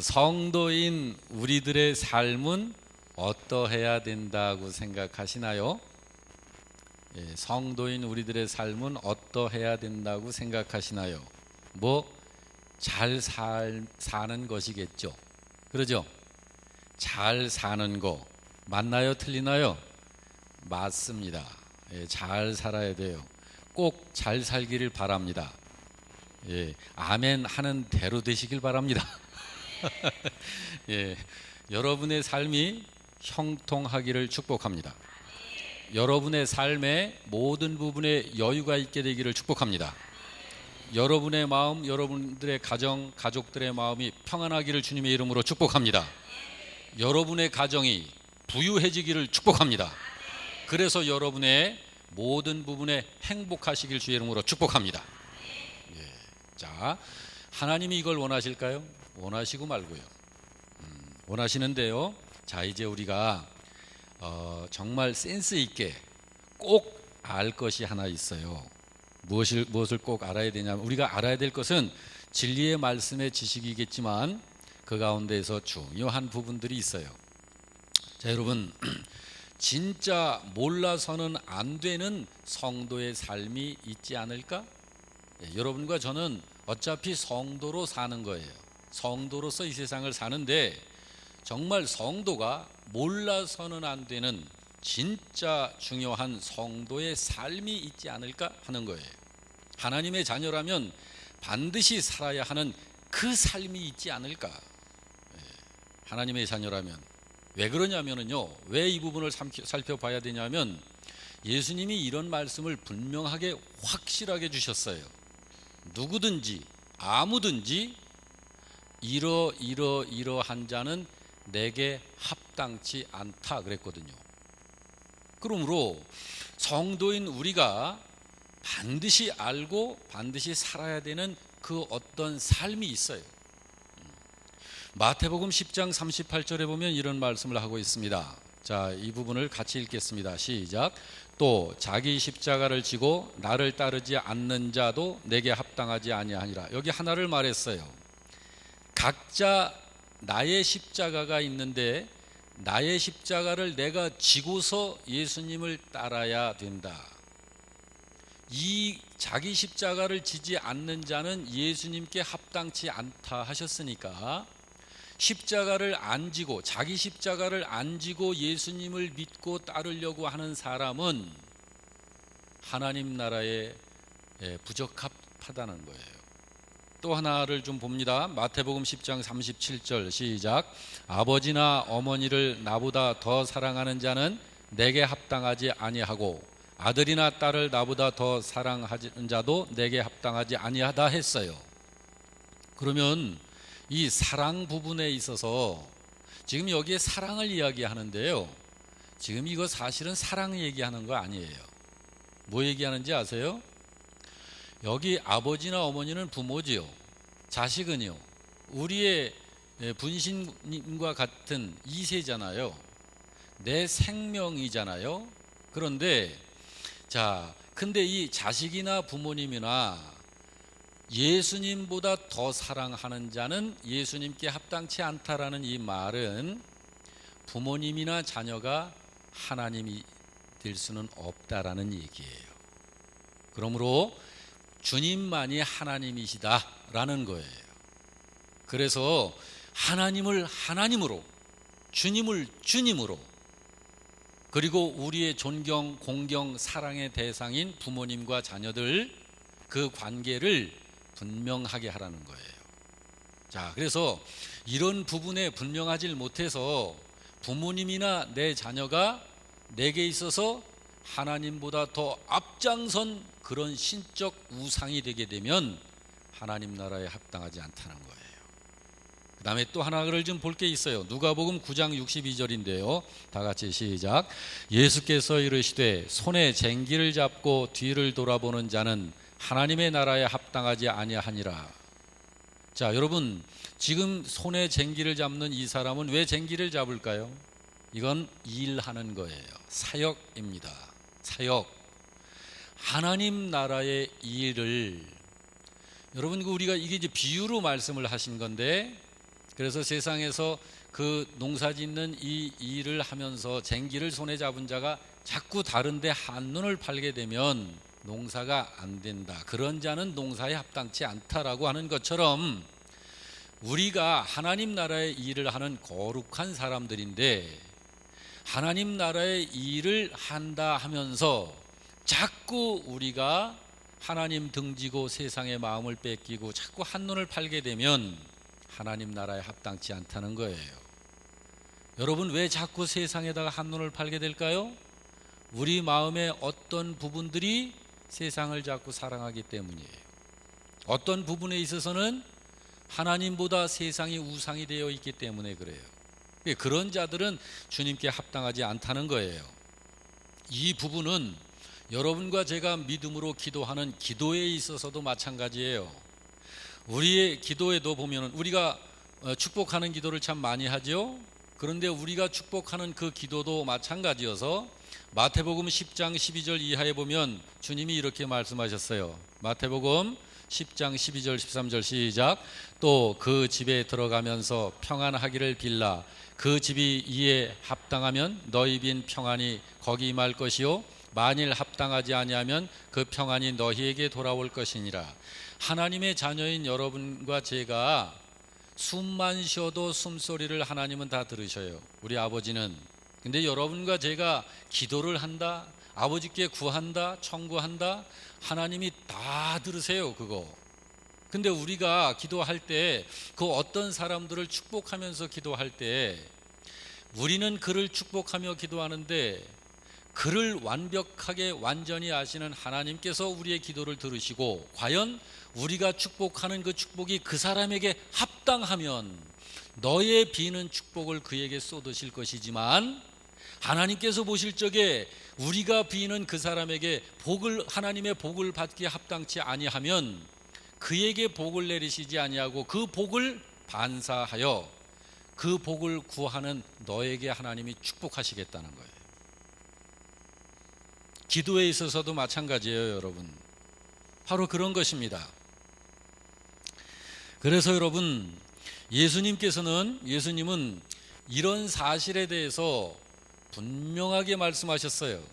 성도인 우리들의 삶은 어떠해야 된다고 생각하시나요? 성도인 우리들의 삶은 어떠해야 된다고 생각하시나요? 잘 사는 것이겠죠. 그러죠? 잘 사는 거 맞나요? 틀리나요? 맞습니다. 잘 살아야 돼요. 꼭 잘 살기를 바랍니다. 아멘 하는 대로 되시길 바랍니다. 여러분의 삶이 형통하기를 축복합니다. 여러분의 삶의 모든 부분에 여유가 있게 되기를 축복합니다. 여러분의 마음, 여러분들의 가정, 가족들의 마음이 평안하기를 주님의 이름으로 축복합니다. 여러분의 가정이 부유해지기를 축복합니다. 그래서 여러분의 모든 부분에 행복하시길 주의 이름으로 축복합니다. 자, 하나님이 이걸 원하실까요? 원하시고 말고요. 원하시는데요. 자, 이제 우리가 정말 센스 있게 꼭 알 것이 하나 있어요. 무엇을 꼭 알아야 되냐면, 우리가 알아야 될 것은 진리의 말씀의 지식이겠지만 그 가운데에서 중요한 부분들이 있어요. 자, 여러분, 진짜 몰라서는 안 되는 성도의 삶이 있지 않을까? 여러분과 저는 어차피 성도로 사는 거예요. 성도로서 이 세상을 사는데 정말 성도가 몰라서는 안 되는 진짜 중요한 성도의 삶이 있지 않을까 하는 거예요. 하나님의 자녀라면 반드시 살아야 하는 그 삶이 있지 않을까. 하나님의 자녀라면. 왜 그러냐면요, 왜 이 부분을 살펴봐야 되냐면, 예수님이 이런 말씀을 분명하게 확실하게 주셨어요. 누구든지 아무든지 이러한 자는 내게 합당치 않다 그랬거든요. 그러므로 성도인 우리가 반드시 알고 반드시 살아야 되는 그 어떤 삶이 있어요. 마태복음 10장 38절에 보면 이런 말씀을 하고 있습니다. 자, 이 부분을 같이 읽겠습니다. 시작. 또 자기 십자가를 지고 나를 따르지 않는 자도 내게 합당하지 아니하니라. 여기 하나를 말했어요. 각자 나의 십자가가 있는데 나의 십자가를 내가 지고서 예수님을 따라야 된다. 이 자기 십자가를 지지 않는 자는 예수님께 합당치 않다 하셨으니까, 십자가를 안 지고 자기 십자가를 안 지고 예수님을 믿고 따르려고 하는 사람은 하나님 나라에 부적합하다는 거예요. 또 하나를 좀 봅니다. 마태복음 10장 37절 시작. 아버지나 어머니를 나보다 더 사랑하는 자는 내게 합당하지 아니하고 아들이나 딸을 나보다 더 사랑하는 자도 내게 합당하지 아니하다 했어요. 그러면 이 사랑 부분에 있어서 지금 여기에 사랑을 이야기하는데요, 지금 이거 사실은 사랑 얘기하는 거 아니에요. 뭐 얘기하는지 아세요? 여기 아버지나 어머니는 부모지요. 자식은요, 우리의 분신과 같은 이세잖아요. 내 생명이잖아요. 그런데 근데 이 자식이나 부모님이나 예수님보다 더 사랑하는 자는 예수님께 합당치 않다라는 이 말은 부모님이나 자녀가 하나님이 될 수는 없다라는 얘기예요. 그러므로 주님만이 하나님이시다라는 거예요. 그래서 하나님을 하나님으로, 주님을 주님으로, 그리고 우리의 존경, 공경, 사랑의 대상인 부모님과 자녀들, 그 관계를 분명하게 하라는 거예요. 자, 그래서 이런 부분에 분명하지 못해서 부모님이나 내 자녀가 내게 있어서 하나님보다 더 앞장선 그런 신적 우상이 되게 되면 하나님 나라에 합당하지 않다는 거예요. 그 다음에 또 하나를 좀 볼 게 있어요. 누가복음 9장 62절인데요. 다 같이 시작. 예수께서 이르시되 손에 쟁기를 잡고 뒤를 돌아보는 자는 하나님의 나라에 합당하지 아니하니라. 자, 여러분, 지금 손에 쟁기를 잡는 이 사람은 왜 쟁기를 잡을까요? 이건 일하는 거예요. 사역입니다. 사역. 하나님 나라의 일을, 여러분, 우리가 이게 이제 비유로 말씀을 하신 건데, 그래서 세상에서 그 농사 짓는 이 일을 하면서 쟁기를 손에 잡은 자가 자꾸 다른데 한눈을 팔게 되면 농사가 안 된다. 그런 자는 농사에 합당치 않다라고 하는 것처럼 우리가 하나님 나라의 일을 하는 거룩한 사람들인데 하나님 나라의 일을 한다 하면서 자꾸 우리가 하나님 등지고 세상의 마음을 뺏기고 자꾸 한눈을 팔게 되면 하나님 나라에 합당치 않다는 거예요. 여러분, 왜 자꾸 세상에다가 한눈을 팔게 될까요? 우리 마음의 어떤 부분들이 세상을 자꾸 사랑하기 때문이에요. 어떤 부분에 있어서는 하나님보다 세상이 우상이 되어 있기 때문에 그래요. 그런 자들은 주님께 합당하지 않다는 거예요. 이 부분은 여러분과 제가 믿음으로 기도하는 기도에 있어서도 마찬가지예요. 우리의 기도에도 보면 우리가 축복하는 기도를 참 많이 하죠. 그런데 우리가 축복하는 그 기도도 마찬가지여서 마태복음 10장 12절 이하에 보면 주님이 이렇게 말씀하셨어요. 마태복음 10장 12절 13절 시작. 또 그 집에 들어가면서 평안하기를 빌라. 그 집이 이에 합당하면 너희 빈 평안이 거기 임할 것이요 만일 합당하지 아니하면 그 평안이 너희에게 돌아올 것이니라. 하나님의 자녀인 여러분과 제가 숨만 쉬어도 숨소리를 하나님은 다 들으셔요. 우리 아버지는. 근데 여러분과 제가 기도를 한다, 아버지께 구한다, 청구한다, 하나님이 다 들으세요. 그거. 근데 우리가 기도할 때 그 어떤 사람들을 축복하면서 기도할 때 우리는 그를 축복하며 기도하는데 그를 완벽하게 완전히 아시는 하나님께서 우리의 기도를 들으시고 과연 우리가 축복하는 그 축복이 그 사람에게 합당하면 너의 비는 축복을 그에게 쏟으실 것이지만 하나님께서 보실 적에 우리가 비는 그 사람에게 하나님의 복을 받기에 합당치 아니하면 그에게 복을 내리시지 아니하고 그 복을 반사하여 그 복을 구하는 너에게 하나님이 축복하시겠다는 거예요. 기도에 있어서도 마찬가지예요, 여러분. 바로 그런 것입니다. 그래서 여러분, 예수님은 이런 사실에 대해서 분명하게 말씀하셨어요.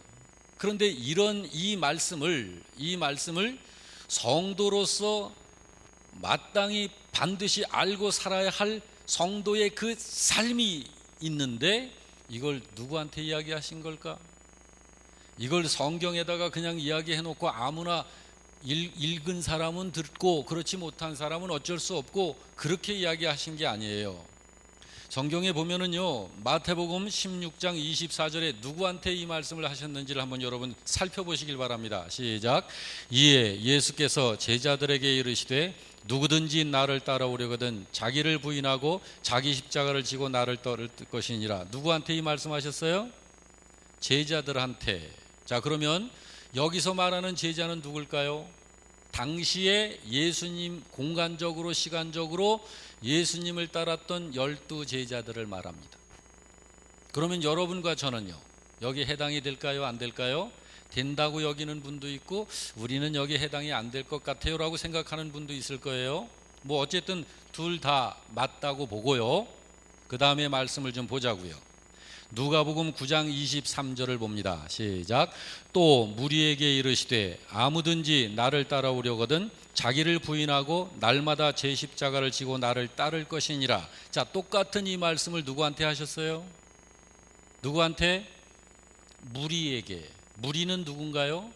그런데 이 말씀을 성도로서 마땅히 반드시 알고 살아야 할 성도의 그 삶이 있는데 이걸 누구한테 이야기하신 걸까? 이걸 성경에다가 그냥 이야기해놓고 아무나 읽은 사람은 듣고 그렇지 못한 사람은 어쩔 수 없고 그렇게 이야기하신 게 아니에요. 성경에 보면은요, 마태복음 16장 24절에 누구한테 이 말씀을 하셨는지를 한번 여러분 살펴보시길 바랍니다. 시작. 이에 예수께서 제자들에게 이르시되 누구든지 나를 따라오려거든 자기를 부인하고 자기 십자가를 지고 나를 따를 것이니라. 누구한테 이 말씀하셨어요? 제자들한테. 자, 그러면 여기서 말하는 제자는 누굴까요? 당시에 예수님 공간적으로 시간적으로 예수님을 따랐던 12 제자들을 말합니다. 그러면 여러분과 저는요, 여기 해당이 될까요? 안 될까요? 된다고 여기는 분도 있고 우리는 여기 해당이 안 될 것 같아요 라고 생각하는 분도 있을 거예요. 뭐 어쨌든 둘 다 맞다고 보고요. 그 다음에 말씀을 좀 보자고요. 누가복음 9장 23절을 봅니다. 시작. 또 무리에게 이르시되 아무든지 나를 따라오려거든 자기를 부인하고 날마다 제 십자가를 지고 나를 따를 것이니라. 자, 똑같은 이 말씀을 누구한테 하셨어요? 누구한테? 무리에게. 무리는 누군가요?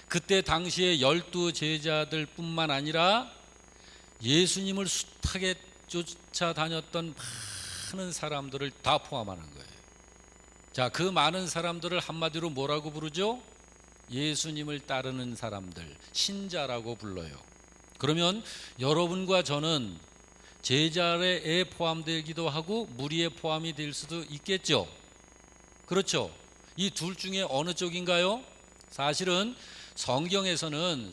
그때 당시에 12 제자들 뿐만 아니라 예수님을 숱하게 쫓아다녔던 많은 사람들을 다 포함하는 거예요. 자, 그 많은 사람들을 한마디로 뭐라고 부르죠? 예수님을 따르는 사람들, 신자라고 불러요. 그러면 여러분과 저는 제자에 포함되기도 하고 무리에 포함이 될 수도 있겠죠. 그렇죠? 이 둘 중에 어느 쪽인가요? 사실은 성경에서는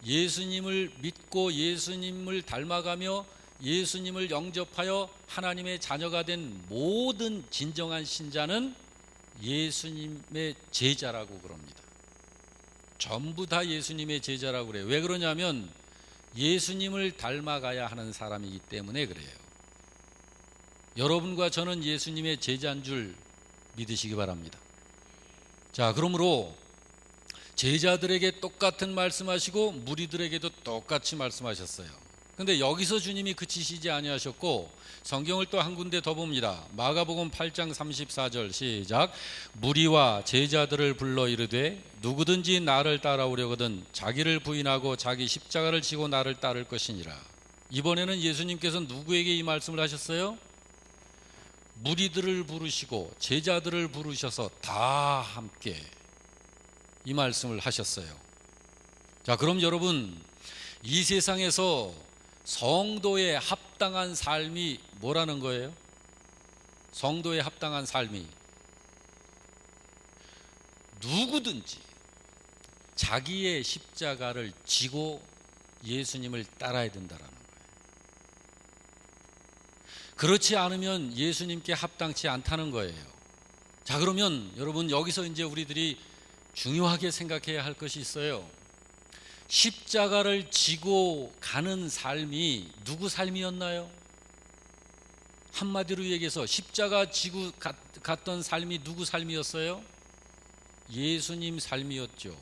예수님을 믿고 예수님을 닮아가며 예수님을 영접하여 하나님의 자녀가 된 모든 진정한 신자는 예수님의 제자라고 그럽니다. 전부 다 예수님의 제자라고 그래요. 왜 그러냐면 예수님을 닮아가야 하는 사람이기 때문에 그래요. 여러분과 저는 예수님의 제자인 줄 믿으시기 바랍니다. 자, 그러므로 제자들에게 똑같은 말씀하시고 무리들에게도 똑같이 말씀하셨어요. 근데 여기서 주님이 그치시지 아니하셨고 성경을 또 한 군데 더 봅니다. 마가복음 8장 34절 시작. 무리와 제자들을 불러 이르되 누구든지 나를 따라오려거든 자기를 부인하고 자기 십자가를 지고 나를 따를 것이니라. 이번에는 예수님께서 누구에게 이 말씀을 하셨어요? 무리들을 부르시고 제자들을 부르셔서 다 함께 이 말씀을 하셨어요. 자, 그럼 여러분, 이 세상에서 성도에 합당한 삶이 뭐라는 거예요? 성도에 합당한 삶이 누구든지 자기의 십자가를 지고 예수님을 따라야 된다라는 거예요. 그렇지 않으면 예수님께 합당치 않다는 거예요. 자, 그러면 여러분, 여기서 이제 우리들이 중요하게 생각해야 할 것이 있어요. 십자가를 지고 가는 삶이 누구 삶이었나요? 한마디로 얘기해서 십자가 지고 갔던 삶이 누구 삶이었어요? 예수님 삶이었죠.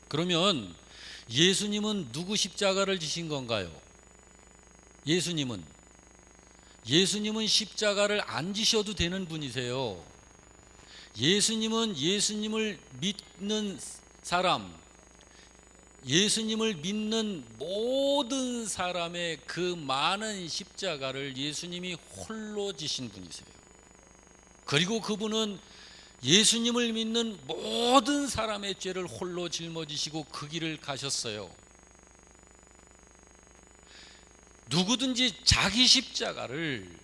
그러면 예수님은 누구 십자가를 지신 건가요? 예수님은 십자가를 안 지셔도 되는 분이세요. 예수님은 예수님을 믿는 사람, 예수님을 믿는 모든 사람의 그 많은 십자가를 예수님이 홀로 지신 분이세요. 그리고 그분은 예수님을 믿는 모든 사람의 죄를 홀로 짊어지시고 그 길을 가셨어요. 누구든지 자기 십자가를,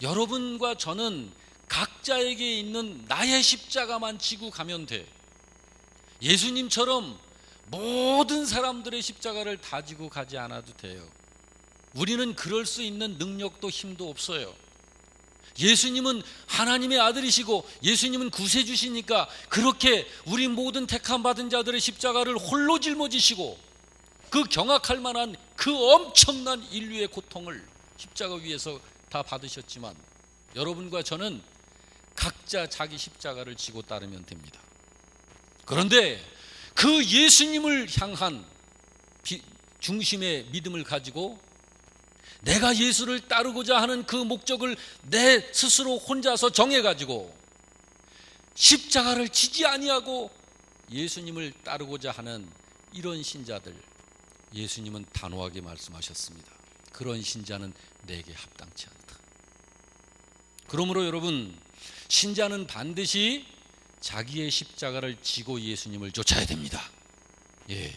여러분과 저는 각자에게 있는 나의 십자가만 지고 가면 돼. 예수님처럼 모든 사람들의 십자가를 다 지고 가지 않아도 돼요. 우리는 그럴 수 있는 능력도 힘도 없어요. 예수님은 하나님의 아들이시고 예수님은 구세주시니까 그렇게 우리 모든 택함 받은 자들의 십자가를 홀로 짊어지시고 그 경악할 만한 그 엄청난 인류의 고통을 십자가 위에서 다 받으셨지만 여러분과 저는 각자 자기 십자가를 지고 따르면 됩니다. 그런데 그 예수님을 향한 중심의 믿음을 가지고 내가 예수를 따르고자 하는 그 목적을 내 스스로 혼자서 정해가지고 십자가를 지지 아니하고 예수님을 따르고자 하는 이런 신자들, 예수님은 단호하게 말씀하셨습니다. 그런 신자는 내게 합당치 않다. 그러므로 여러분, 신자는 반드시 자기의 십자가를 지고 예수님을 쫓아야 됩니다. 예.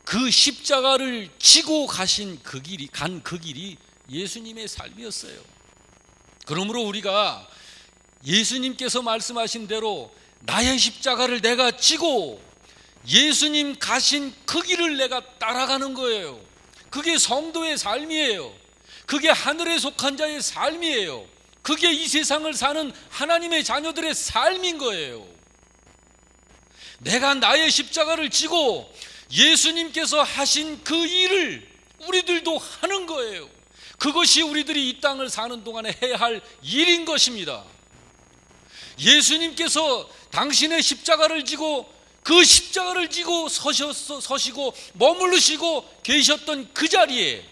그 십자가를 지고 가신 그 길이, 간 그 길이 예수님의 삶이었어요. 그러므로 우리가 예수님께서 말씀하신 대로 나의 십자가를 내가 지고 예수님 가신 그 길을 내가 따라가는 거예요. 그게 성도의 삶이에요. 그게 하늘에 속한 자의 삶이에요. 그게 이 세상을 사는 하나님의 자녀들의 삶인 거예요. 내가 나의 십자가를 지고 예수님께서 하신 그 일을 우리들도 하는 거예요. 그것이 우리들이 이 땅을 사는 동안에 해야 할 일인 것입니다. 예수님께서 당신의 십자가를 지고 그 십자가를 지고 서시고 머무르시고 계셨던 그 자리에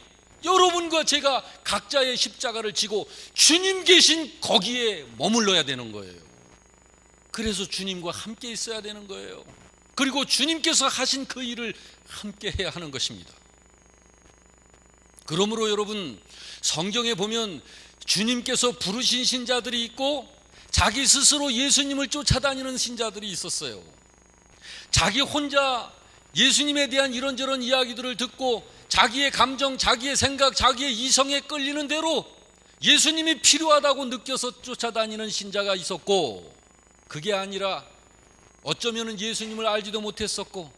여러분과 제가 각자의 십자가를 지고 주님 계신 거기에 머물러야 되는 거예요. 그래서 주님과 함께 있어야 되는 거예요. 그리고 주님께서 하신 그 일을 함께 해야 하는 것입니다. 그러므로 여러분, 성경에 보면 주님께서 부르신 신자들이 있고 자기 스스로 예수님을 쫓아다니는 신자들이 있었어요. 자기 혼자 예수님에 대한 이런저런 이야기들을 듣고 자기의 감정, 자기의 생각, 자기의 이성에 끌리는 대로 예수님이 필요하다고 느껴서 쫓아다니는 신자가 있었고, 그게 아니라 어쩌면 예수님을 알지도 못했었고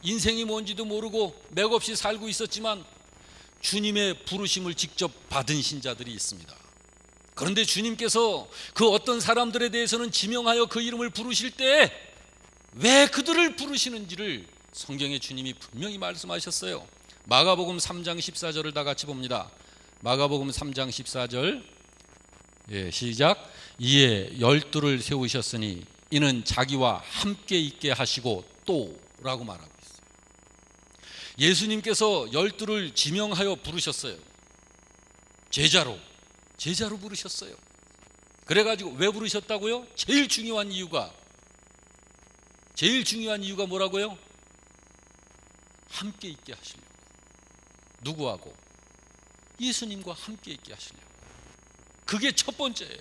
인생이 뭔지도 모르고 맥없이 살고 있었지만 주님의 부르심을 직접 받은 신자들이 있습니다. 그런데 주님께서 그 어떤 사람들에 대해서는 지명하여 그 이름을 부르실 때 왜 그들을 부르시는지를 성경에 주님이 분명히 말씀하셨어요. 마가복음 3장 14절을 다 같이 봅니다. 마가복음 3장 14절, 시작. 이에 12를 세우셨으니 이는 자기와 함께 있게 하시고 또 라고 말하고 있어요. 예수님께서 12를 지명하여 부르셨어요. 제자로 부르셨어요. 그래가지고 왜 부르셨다고요? 제일 중요한 이유가 뭐라고요? 함께 있게 하시려고. 누구하고? 예수님과 함께 있게 하시려고. 그게 첫 번째예요.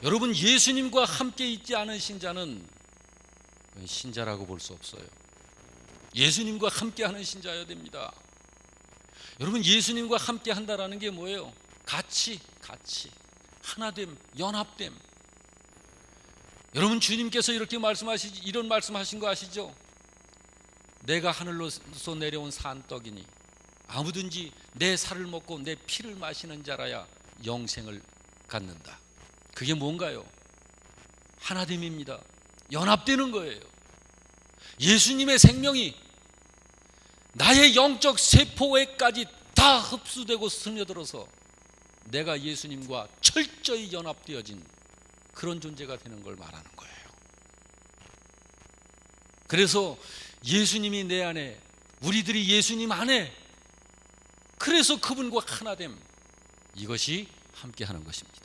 여러분, 예수님과 함께 있지 않은 신자는 신자라고 볼 수 없어요. 예수님과 함께 하는 신자여야 됩니다. 여러분, 예수님과 함께 한다라는 게 뭐예요? 같이 하나됨, 연합됨. 여러분, 주님께서 이런 말씀하신 거 아시죠? 내가 하늘로서 내려온 산떡이니 아무든지 내 살을 먹고 내 피를 마시는 자라야 영생을 갖는다. 그게 뭔가요? 하나됨입니다. 연합되는 거예요. 예수님의 생명이 나의 영적 세포에까지 다 흡수되고 스며들어서 내가 예수님과 철저히 연합되어진 그런 존재가 되는 걸 말하는 거예요. 그래서 예수님이 내 안에, 우리들이 예수님 안에, 그래서 그분과 하나됨, 이것이 함께하는 것입니다.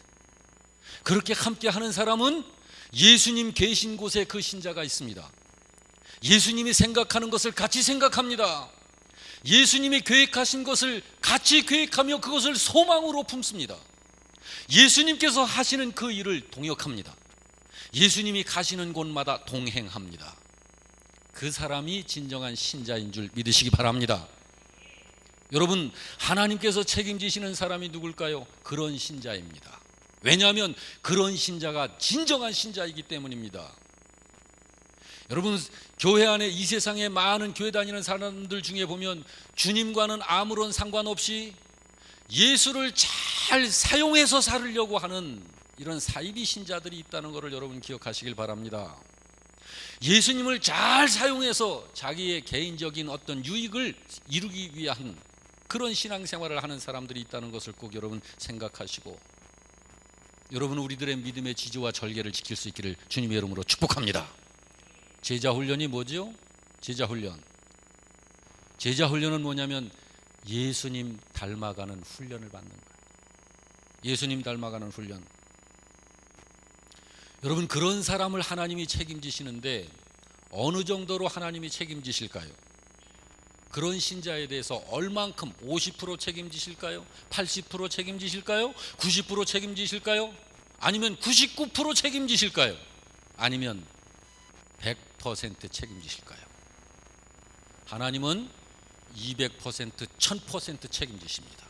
그렇게 함께하는 사람은 예수님 계신 곳에 그 신자가 있습니다. 예수님이 생각하는 것을 같이 생각합니다. 예수님이 계획하신 것을 같이 계획하며 그것을 소망으로 품습니다. 예수님께서 하시는 그 일을 동역합니다. 예수님이 가시는 곳마다 동행합니다. 그 사람이 진정한 신자인 줄 믿으시기 바랍니다. 여러분, 하나님께서 책임지시는 사람이 누굴까요? 그런 신자입니다. 왜냐하면 그런 신자가 진정한 신자이기 때문입니다. 여러분, 교회 안에 이 세상에 많은 교회 다니는 사람들 중에 보면 주님과는 아무런 상관없이 예수를 잘 사용해서 살으려고 하는 이런 사이비 신자들이 있다는 것을 여러분 기억하시길 바랍니다. 예수님을 잘 사용해서 자기의 개인적인 어떤 유익을 이루기 위한 그런 신앙생활을 하는 사람들이 있다는 것을 꼭 여러분 생각하시고, 여러분, 우리들의 믿음의 지조와 절개를 지킬 수 있기를 주님의 이름으로 축복합니다. 제자훈련이 뭐죠? 제자훈련은 뭐냐면 예수님 닮아가는 훈련을 받는 거예요. 예수님 닮아가는 훈련. 여러분, 그런 사람을 하나님이 책임지시는데 어느 정도로 하나님이 책임지실까요? 그런 신자에 대해서 얼만큼, 50% 책임지실까요? 80% 책임지실까요? 90% 책임지실까요? 아니면 99% 책임지실까요? 아니면 100% 책임지실까요? 하나님은 200%, 1000% 책임지십니다.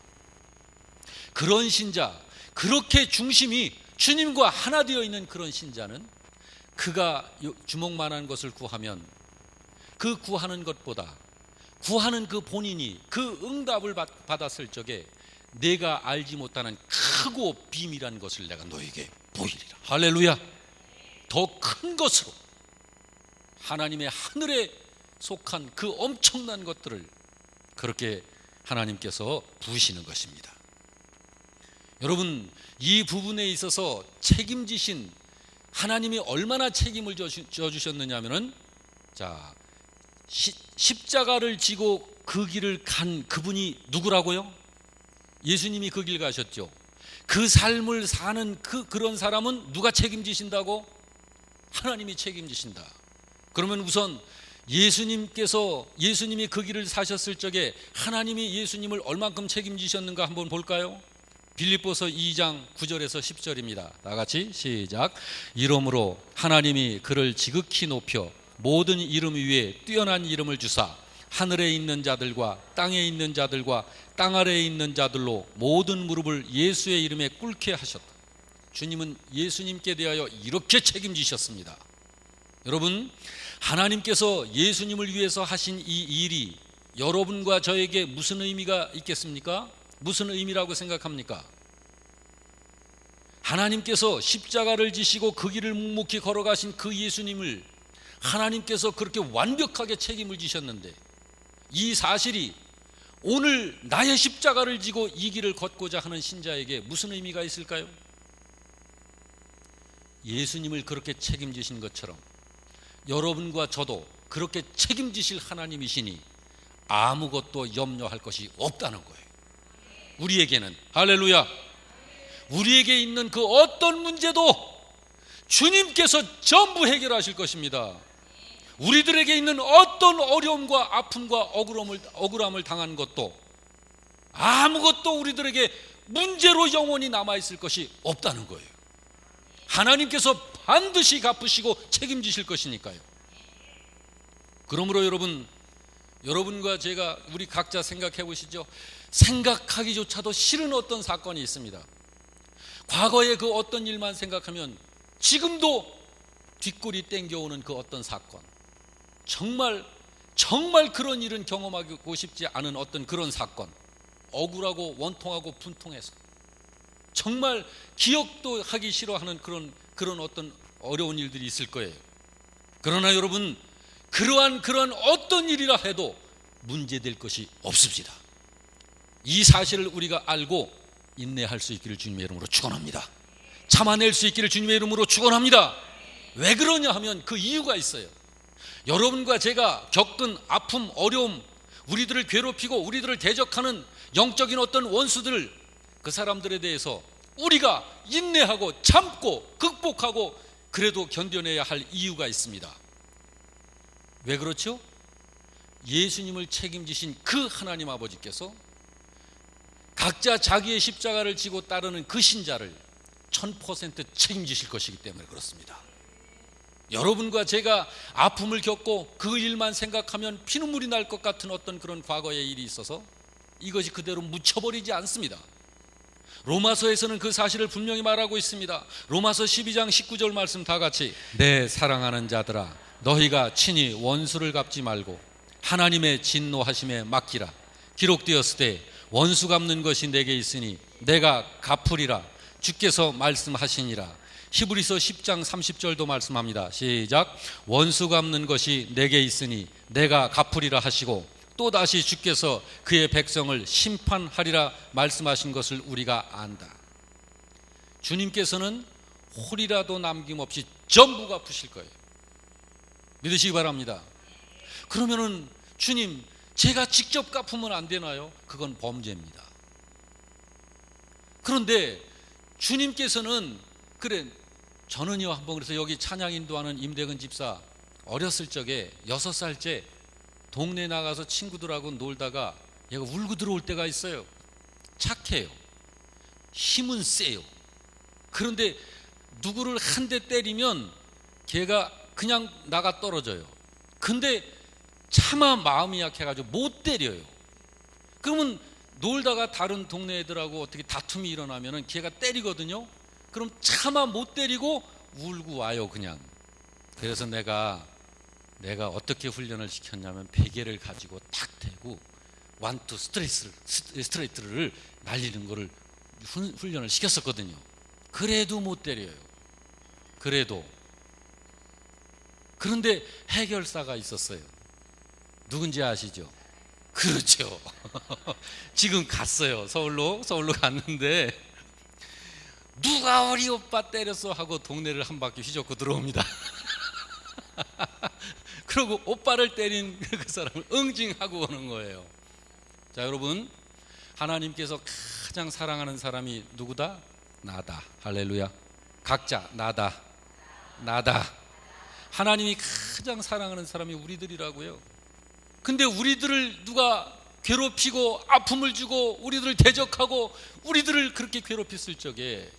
그런 신자, 그렇게 중심이 주님과 하나 되어 있는 그런 신자는 그가 주먹만한 것을 구하면 그 구하는 것보다 구하는 그 본인이 그 응답을 받았을 적에 내가 알지 못하는 크고 비밀한 것을 내가 너에게 보이리라. 할렐루야. 더 큰 것으로 하나님의 하늘에 속한 그 엄청난 것들을 그렇게 하나님께서 부으시는 것입니다. 여러분, 이 부분에 있어서 책임지신 하나님이 얼마나 책임을 져주셨느냐 하면은, 자, 십자가를 지고 그 길을 간 그분이 누구라고요? 예수님이 그 길 가셨죠. 그 삶을 사는 그런 사람은 누가 책임지신다고? 하나님이 책임지신다. 그러면 우선 예수님이 그 길을 사셨을 적에 하나님이 예수님을 얼만큼 책임지셨는가 한번 볼까요? 빌립보서 2장 9절에서 10절입니다. 다 같이 시작. 이러므로 하나님이 그를 지극히 높여 모든 이름 위에 뛰어난 이름을 주사 하늘에 있는 자들과 땅에 있는 자들과 땅 아래에 있는 자들로 모든 무릎을 예수의 이름에 꿇게 하셨다. 주님은 예수님께 대하여 이렇게 책임지셨습니다. 여러분, 하나님께서 예수님을 위해서 하신 이 일이 여러분과 저에게 무슨 의미가 있겠습니까? 무슨 의미라고 생각합니까? 하나님께서 십자가를 지시고 그 길을 묵묵히 걸어가신 그 예수님을 하나님께서 그렇게 완벽하게 책임을 지셨는데 이 사실이 오늘 나의 십자가를 지고 이 길을 걷고자 하는 신자에게 무슨 의미가 있을까요? 예수님을 그렇게 책임지신 것처럼 여러분과 저도 그렇게 책임지실 하나님이시니 아무것도 염려할 것이 없다는 거예요. 우리에게는. 할렐루야. 우리에게 있는 그 어떤 문제도 주님께서 전부 해결하실 것입니다. 우리들에게 있는 어떤 어려움과 아픔과 억울함을 당한 것도 아무것도 우리들에게 문제로 영원히 남아있을 것이 없다는 거예요. 하나님께서 반드시 갚으시고 책임지실 것이니까요. 그러므로 여러분과 제가 우리 각자 생각해 보시죠. 생각하기조차도 싫은 어떤 사건이 있습니다. 과거의 그 어떤 일만 생각하면 지금도 뒷골이 땡겨오는 그 어떤 사건, 정말 그런 일은 경험하고 싶지 않은 어떤 그런 사건, 억울하고 원통하고 분통해서 정말 기억도 하기 싫어하는 그런 어떤 어려운 일들이 있을 거예요. 그러나 여러분, 그러한 어떤 일이라 해도 문제될 것이 없습니다. 이 사실을 우리가 알고 인내할 수 있기를 주님의 이름으로 축원합니다. 참아낼 수 있기를 주님의 이름으로 축원합니다. 왜 그러냐 하면 그 이유가 있어요. 여러분과 제가 겪은 아픔, 어려움, 우리들을 괴롭히고 우리들을 대적하는 영적인 어떤 원수들, 그 사람들에 대해서 우리가 인내하고 참고 극복하고 그래도 견뎌내야 할 이유가 있습니다. 왜 그렇죠? 예수님을 책임지신 그 하나님 아버지께서 각자 자기의 십자가를 지고 따르는 그 신자를 1000% 책임지실 것이기 때문에 그렇습니다. 여러분과 제가 아픔을 겪고 그 일만 생각하면 피눈물이 날 것 같은 어떤 그런 과거의 일이 있어서 이것이 그대로 묻혀버리지 않습니다. 로마서에서는 그 사실을 분명히 말하고 있습니다. 로마서 12장 19절 말씀 다 같이, 내 사랑하는 자들아 너희가 친히 원수를 갚지 말고 하나님의 진노하심에 맡기라. 기록되었으되 원수 갚는 것이 내게 있으니 내가 갚으리라 주께서 말씀하시니라. 히브리서 10장 30절도 말씀합니다. 시작. 원수 갚는 것이 내게 있으니 내가 갚으리라 하시고 또다시 주께서 그의 백성을 심판하리라 말씀하신 것을 우리가 안다. 주님께서는 홀이라도 남김없이 전부 갚으실 거예요. 믿으시기 바랍니다. 그러면은 주님, 제가 직접 갚으면 안 되나요? 그건 범죄입니다. 그런데 주님께서는, 그래, 저는요 한번 그래서 여기 찬양 인도하는 임대근 집사 어렸을 적에 6살째 동네 나가서 친구들하고 놀다가 얘가 울고 들어올 때가 있어요. 착해요. 힘은 세요. 그런데 누구를 한 대 때리면 걔가 그냥 나가 떨어져요. 근데 차마 마음이 약해가지고 못 때려요. 그러면 놀다가 다른 동네 애들하고 어떻게 다툼이 일어나면은 걔가 때리거든요. 그럼 차마 못 때리고 울고 와요 그냥. 그래서 내가 어떻게 훈련을 시켰냐면 베개를 가지고 탁 대고 완투 스트레이트를 날리는 거를 훈련을 시켰었거든요. 그래도 못 때려요. 그런데 해결사가 있었어요. 누군지 아시죠? 그렇죠. 지금 갔어요. 서울로 갔는데 누가 우리 오빠 때렸어 하고 동네를 한 바퀴 휘젓고 들어옵니다. 그리고 오빠를 때린 그 사람을 응징하고 오는 거예요. 자, 여러분, 하나님께서 가장 사랑하는 사람이 누구다? 나다. 할렐루야. 각자 나다. 하나님이 가장 사랑하는 사람이 우리들이라고요. 근데 우리들을 누가 괴롭히고 아픔을 주고 우리들을 대적하고 우리들을 그렇게 괴롭혔을 적에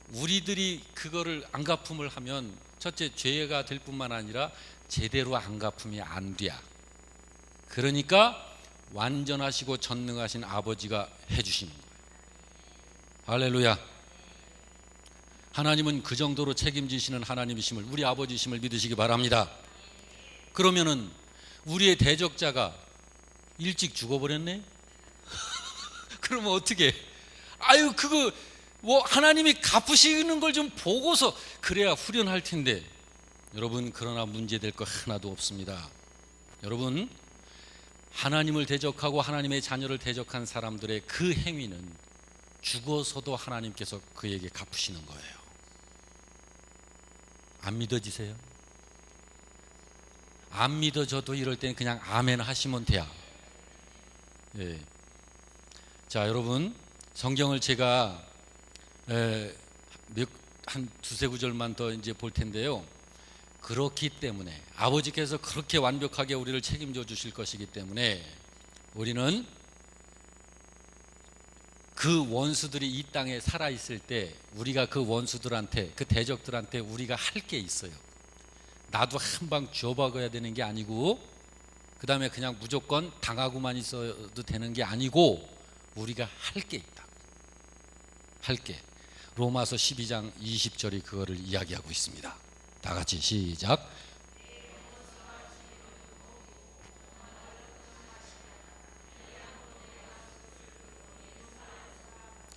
우리들이 그거를 안 갚음을 하면 첫째 죄가 될 뿐만 아니라 제대로 안 갚음이 안 돼. 그러니까 완전하시고 전능하신 아버지가 해주시는 거예요. 할렐루야. 하나님은 그 정도로 책임지시는 하나님이심을, 우리 아버지이심을 믿으시기 바랍니다. 그러면은 우리의 대적자가 일찍 죽어버렸네? 그러면 어떻게? 아유, 그거 하나님이 갚으시는 걸 좀 보고서 그래야 후련할 텐데 여러분, 그러나 문제될 거 하나도 없습니다. 여러분, 하나님을 대적하고 하나님의 자녀를 대적한 사람들의 그 행위는 죽어서도 하나님께서 그에게 갚으시는 거예요. 안 믿어지세요? 안 믿어져도 이럴 땐 그냥 아멘 하시면 돼요. 예. 자, 여러분, 성경을 제가 한 두세 구절만 더 이제 볼 텐데요. 그렇기 때문에 아버지께서 그렇게 완벽하게 우리를 책임져 주실 것이기 때문에 우리는 그 원수들이 이 땅에 살아 있을 때 우리가 그 원수들한테, 그 대적들한테 우리가 할 게 있어요. 나도 한 방 줘박아야 되는 게 아니고, 그 다음에 그냥 무조건 당하고만 있어도 되는 게 아니고, 우리가 할 게 있다. 할 게. 로마서 12장 20절이 그거를 이야기하고 있습니다. 다 같이 시작.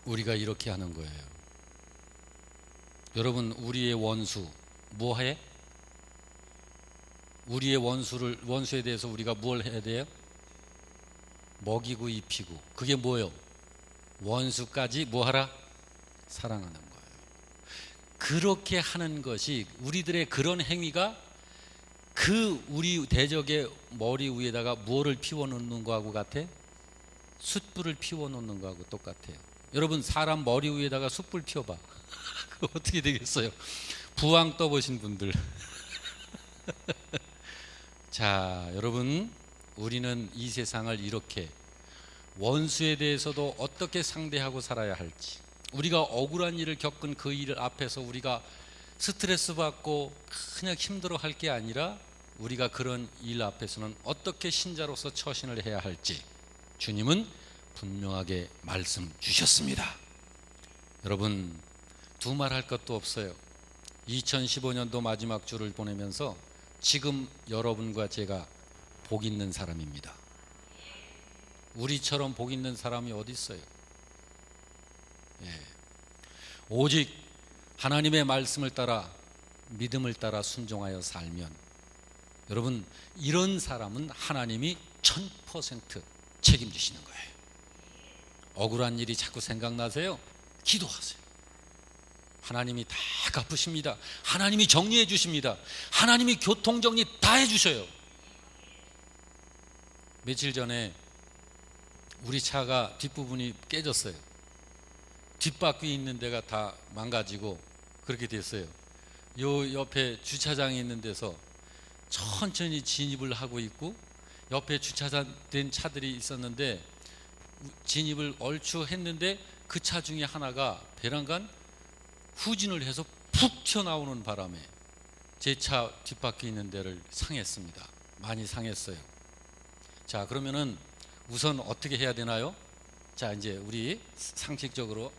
우리가 이렇게 하는 거예요. 여러분, 우리의 원수 뭐해? 우리의 원수에 대해서 우리가 뭘 해야 돼요? 먹이고 입히고. 그게 뭐예요? 원수까지 뭐하라? 사랑하는 거예요. 그렇게 하는 것이, 우리들의 그런 행위가 그 우리 대적의 머리 위에다가 무엇을 피워놓는 거하고 같아? 숯불을 피워놓는 거하고 똑같아요. 여러분, 사람 머리 위에다가 숯불 피워봐. 그거 어떻게 되겠어요? 부항 떠보신 분들. 자, 여러분, 우리는 이 세상을 이렇게 원수에 대해서도 어떻게 상대하고 살아야 할지, 우리가 억울한 일을 겪은 그 일 앞에서 우리가 스트레스 받고 그냥 힘들어 할 게 아니라 우리가 그런 일 앞에서는 어떻게 신자로서 처신을 해야 할지 주님은 분명하게 말씀 주셨습니다. 여러분, 두말할 것도 없어요. 2015년도 마지막 주를 보내면서 지금 여러분과 제가 복 있는 사람입니다. 우리처럼 복 있는 사람이 어디 있어요? 예. 오직 하나님의 말씀을 따라, 믿음을 따라 순종하여 살면, 여러분, 이런 사람은 하나님이 1000% 책임지시는 거예요. 억울한 일이 자꾸 생각나세요? 기도하세요. 하나님이 다 갚으십니다. 하나님이 정리해 주십니다. 하나님이 교통정리 다 해주셔요. 며칠 전에 우리 차가 뒷부분이 깨졌어요. 뒷바퀴 있는 데가 다 망가지고 그렇게 됐어요. 요 옆에 주차장이 있는 데서 천천히 진입을 하고 있고, 옆에 주차된 차들이 있었는데 진입을 얼추 했는데 그 차 중에 하나가 배란간 후진을 해서 푹 튀어나오는 바람에 제 차 뒷바퀴 있는 데를 상했습니다. 많이 상했어요. 자, 그러면은 우선 어떻게 해야 되나요? 자, 이제 우리 상식적으로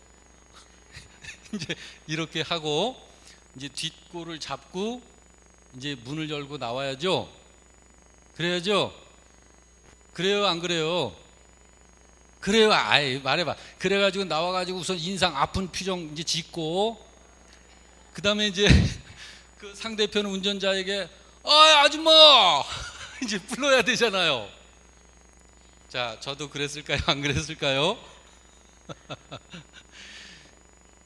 이제 이렇게 하고 이제 뒷골을 잡고 이제 문을 열고 나와야죠. 그래야죠. 그래요, 안 그래요? 그래요. 아이, 말해봐. 그래가지고 나와가지고 우선 인상 아픈 표정 이제 짓고, 그 다음에 이제 그 상대편 운전자에게 아줌마 이제 불러야 되잖아요. 자, 저도 그랬을까요? 안 그랬을까요?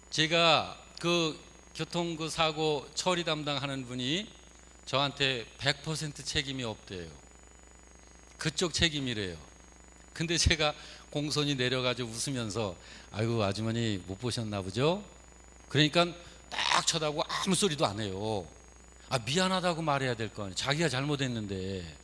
제가 그 교통 그 사고 처리 담당하는 분이 저한테 100% 책임이 없대요. 그쪽 책임이래요. 근데 제가 공손히 내려가지고 웃으면서 아이고, 아주머니 못 보셨나 보죠? 그러니까 딱 쳐다보고 아무 소리도 안 해요. 아, 미안하다고 말해야 될 거 아니에요. 자기가 잘못했는데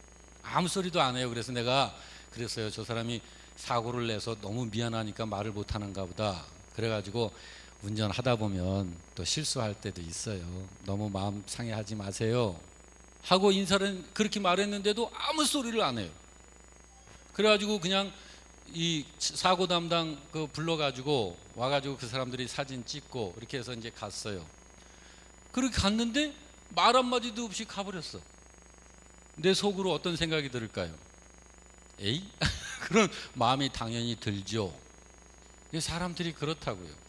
아무 소리도 안 해요. 그래서 내가 그랬어요. 저 사람이 사고를 내서 너무 미안하니까 말을 못 하는가 보다. 그래가지고 운전하다 보면 또 실수할 때도 있어요. 너무 마음 상해하지 마세요 하고 인사를 그렇게 말했는데도 아무 소리를 안 해요. 그래가지고 그냥 이 사고 담당 그 불러가지고 와가지고 그 사람들이 사진 찍고 이렇게 해서 이제 갔어요. 그렇게 갔는데 말 한마디도 없이 가버렸어. 내 속으로 어떤 생각이 들을까요? 에이? 그런 마음이 당연히 들죠. 사람들이 그렇다고요.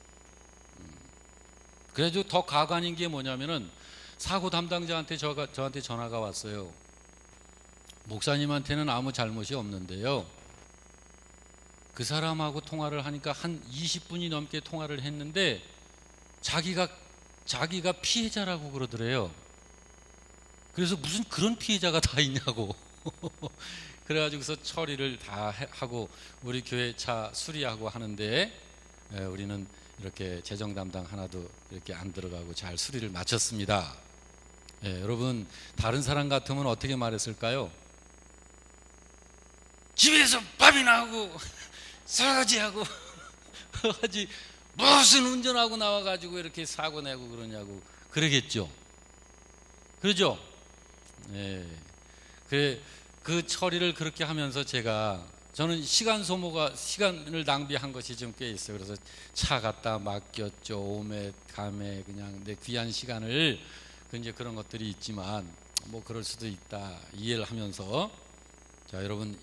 그래가지고 더 가관인 게 뭐냐면은 사고 담당자한테 저한테 전화가 왔어요. 목사님한테는 아무 잘못이 없는데요, 그 사람하고 통화를 하니까 한 20분이 넘게 통화를 했는데 자기가 피해자라고 그러더래요. 그래서 무슨 그런 피해자가 다 있냐고. 그래가지고서 처리를 다 하고 우리 교회 차 수리하고 하는데 우리는 이렇게 재정 담당 하나도 이렇게 안 들어가고 잘 수리를 마쳤습니다. 여러분, 다른 사람 같으면 어떻게 말했을까요? 집에서 밥이나 하고 설거지하고 하지 무슨 운전하고 나와가지고 이렇게 사고 내고 그러냐고 그러겠죠. 그러죠? 그래, 그 처리를 그렇게 하면서 저는 시간을 낭비한 것이 좀 꽤 있어요. 그래서 차 갖다 맡겼죠. 오매 감에 그냥 내 귀한 시간을, 이제 그런 것들이 있지만 뭐 그럴 수도 있다 이해를 하면서, 자 여러분,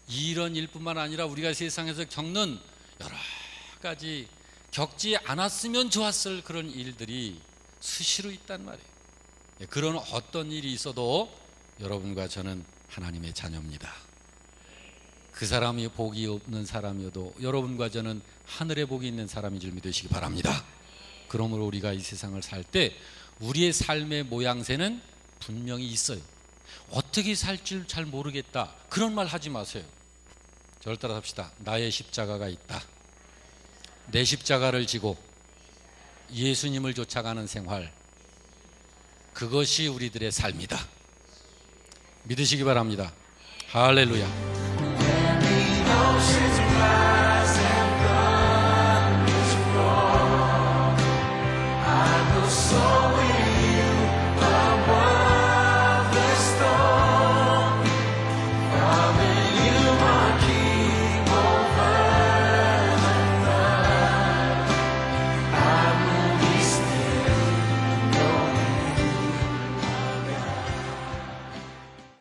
이런 일뿐만 아니라 우리가 세상에서 겪는 여러 가지 겪지 않았으면 좋았을 그런 일들이 수시로 있단 말이에요. 그런 어떤 일이 있어도 여러분과 저는 하나님의 자녀입니다. 그 사람이 복이 없는 사람이어도 여러분과 저는 하늘의 복이 있는 사람인 줄 믿으시기 바랍니다. 그러므로 우리가 이 세상을 살 때 우리의 삶의 모양새는 분명히 있어요. 어떻게 살 줄 잘 모르겠다, 그런 말 하지 마세요. 저를 따라 합시다. 나의 십자가가 있다. 내 십자가를 지고 예수님을 쫓아가는 생활, 그것이 우리들의 삶이다. 믿으시기 바랍니다. 할렐루야.